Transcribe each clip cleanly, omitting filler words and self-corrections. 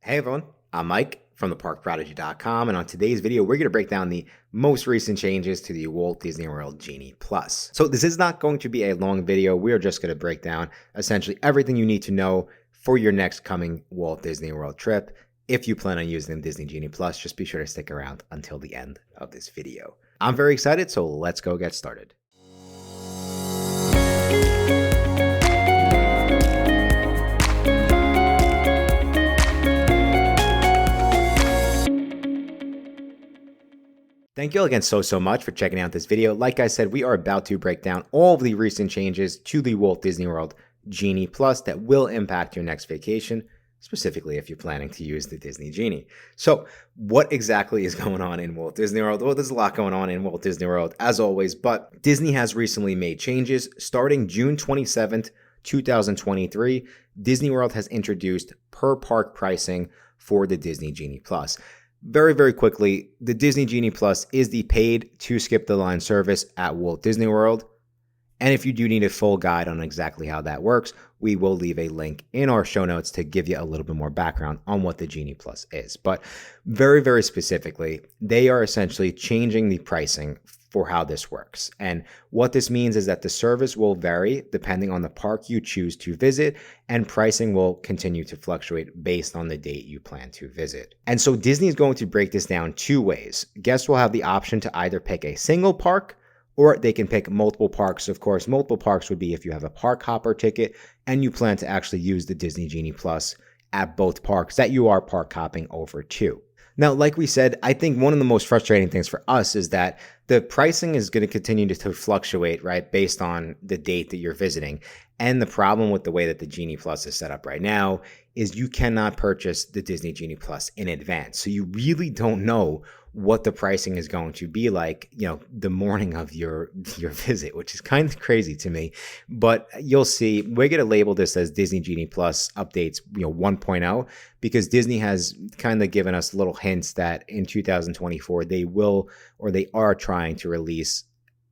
Hey everyone, I'm Mike from theparkprodigy.com, and on today's video, we're going to break down the most recent changes to the Walt Disney World Genie Plus. So this is not going to be a long video. We are just going to break down essentially everything you need to know for your next coming Walt Disney World trip. If you plan on using Disney Genie Plus, just be sure to stick around until the end of this video. I'm very excited, so let's go get started. Thank you all again so much for checking out this video. Like I said, we are about to break down all of the recent changes to the Walt Disney World Genie Plus that will impact your next vacation, specifically if you're planning to use the Disney Genie. So what exactly is going on in Walt Disney World? Well, there's a lot going on in Walt Disney World as always, but Disney has recently made changes. Starting June 27th, 2023, Disney World has introduced per park pricing for the Disney Genie Plus. Very quickly, the Disney Genie Plus is the paid to skip the line service at Walt Disney World. And if you do need a full guide on exactly how that works, we will leave a link in our show notes to give you a little bit more background on what the Genie Plus is. But very specifically, they are essentially changing the pricing for how this works. And what this means is that the service will vary depending on the park you choose to visit, and pricing will continue to fluctuate based on the date you plan to visit. And so Disney is going to break this down two ways. Guests will have the option to either pick a single park, or they can pick multiple parks. Of course, multiple parks would be if you have a park hopper ticket and you plan to actually use the Disney Genie Plus at both parks that you are park hopping over to. Now, like we said, I think one of the most frustrating things for us is that the pricing is going to continue to fluctuate, right, based on the date that you're visiting. And the problem with the way that the Genie Plus is set up right now is you cannot purchase the Disney Genie Plus in advance. So you really don't know what the pricing is going to be like, the morning of your visit, which is kind of crazy to me. But you'll see, we're going to label this as Disney Genie Plus updates, 1.0, because Disney has kind of given us little hints that in 2024, they will, or they are trying to release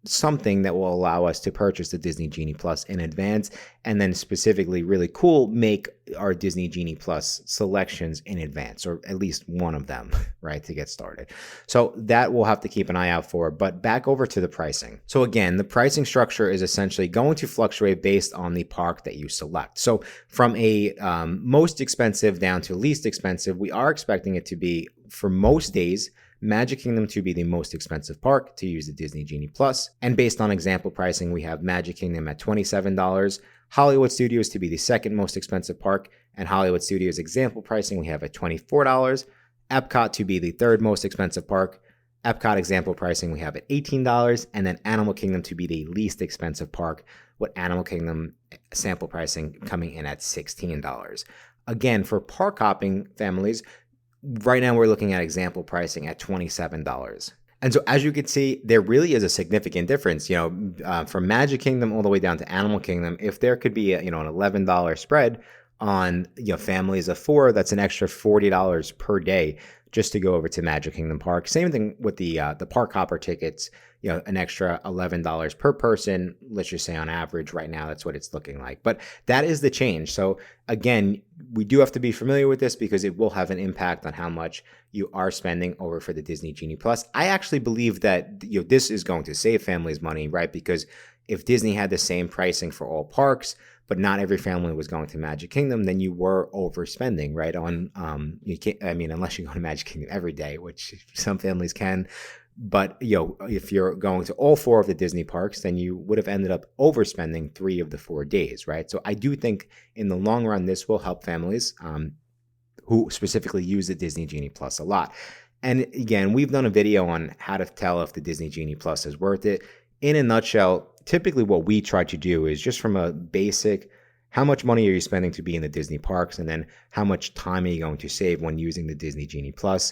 something that will allow us to purchase the Disney Genie Plus in advance, and then specifically really cool, make our Disney Genie Plus selections in advance, or at least one of them, right, to get started. So that we'll have to keep an eye out for. But back over to the pricing. So again, the pricing structure is essentially going to fluctuate based on the park that you select. So from a most expensive down to least expensive, we are expecting it to be, for most days, Magic Kingdom to be the most expensive park to use the Disney Genie Plus. And based on example pricing, we have Magic Kingdom at $27, Hollywood Studios to be the second most expensive park, and Hollywood Studios example pricing we have at $24, Epcot to be the third most expensive park, Epcot example pricing we have at $18, and then Animal Kingdom to be the least expensive park, with Animal Kingdom sample pricing coming in at $16. Again, for park hopping families, right now we're looking at example pricing at $27. And so as you can see, there really is a significant difference, from Magic Kingdom all the way down to Animal Kingdom. If there could be an $11 spread on families of four, that's an extra $40 per day just to go over to Magic Kingdom Park. Same thing with the park hopper tickets, an extra $11 per person. Let's just say on average right now, that's what it's looking like. But that is the change. So again, we do have to be familiar with this because it will have an impact on how much you are spending over for the Disney Genie Plus. I actually believe that this is going to save families money, right? Because if Disney had the same pricing for all parks, but not every family was going to Magic Kingdom, then you were overspending, right? On you can't, unless you go to Magic Kingdom every day, which some families can. But if you're going to all four of the Disney parks, then you would have ended up overspending 3 of the 4 days, right? So I do think in the long run, this will help families who specifically use the Disney Genie Plus a lot. And again, we've done a video on how to tell if the Disney Genie Plus is worth it. In a nutshell, typically what we try to do is just from a basic, how much money are you spending to be in the Disney parks, and then how much time are you going to save when using the Disney Genie Plus.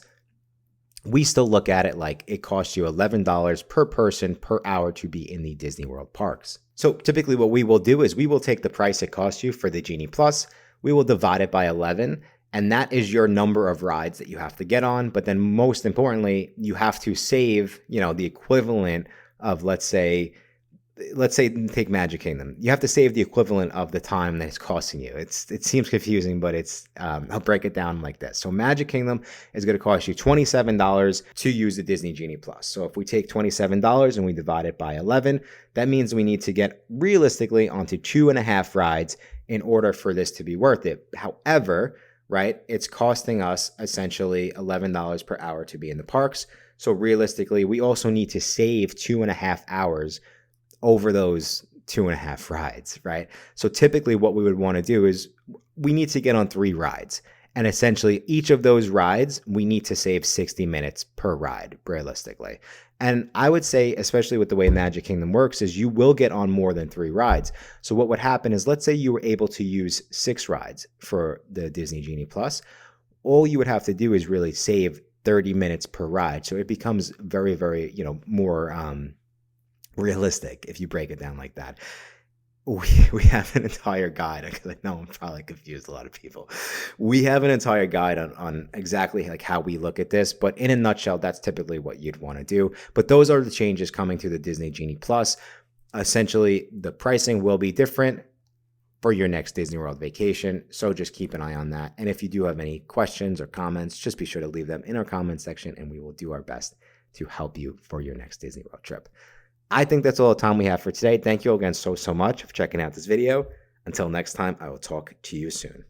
We still look at it like it costs you $11 per person per hour to be in the Disney World parks. So typically what we will do is we will take the price it costs you for the Genie Plus, we will divide it by 11, and that is your number of rides that you have to get on. But then most importantly, you have to save, the equivalent of, let's say, let's say take Magic Kingdom. You have to save the equivalent of the time that it's costing you. It seems confusing, but I'll break it down like this. So Magic Kingdom is going to cost you $27 to use the Disney Genie Plus. So if we take $27 and we divide it by 11, that means we need to get realistically onto 2.5 rides in order for this to be worth it. However, right, it's costing us essentially $11 per hour to be in the parks. So realistically, we also need to save 2.5 hours over those 2.5 rides, right? So typically what we would want to do is we need to get on 3 rides. And essentially each of those rides, we need to save 60 minutes per ride, realistically. And I would say, especially with the way Magic Kingdom works, is you will get on more than 3 rides. So what would happen is, let's say you were able to use 6 rides for the Disney Genie Plus. All you would have to do is really save 30 minutes per ride. So it becomes very, very, more realistic if you break it down like that. We have an entire guide, because I know I'm probably confused a lot of people. We have an entire guide on exactly like how we look at this, but in a nutshell, that's typically what you'd want to do. But those are the changes coming to the Disney Genie Plus. Essentially, the pricing will be different for your next Disney World vacation, so just keep an eye on that. And if you do have any questions or comments, just be sure to leave them in our comment section, and we will do our best to help you for your next Disney World trip. I think that's all the time we have for today. Thank you all again so much for checking out this video. Until next time, I will talk to you soon.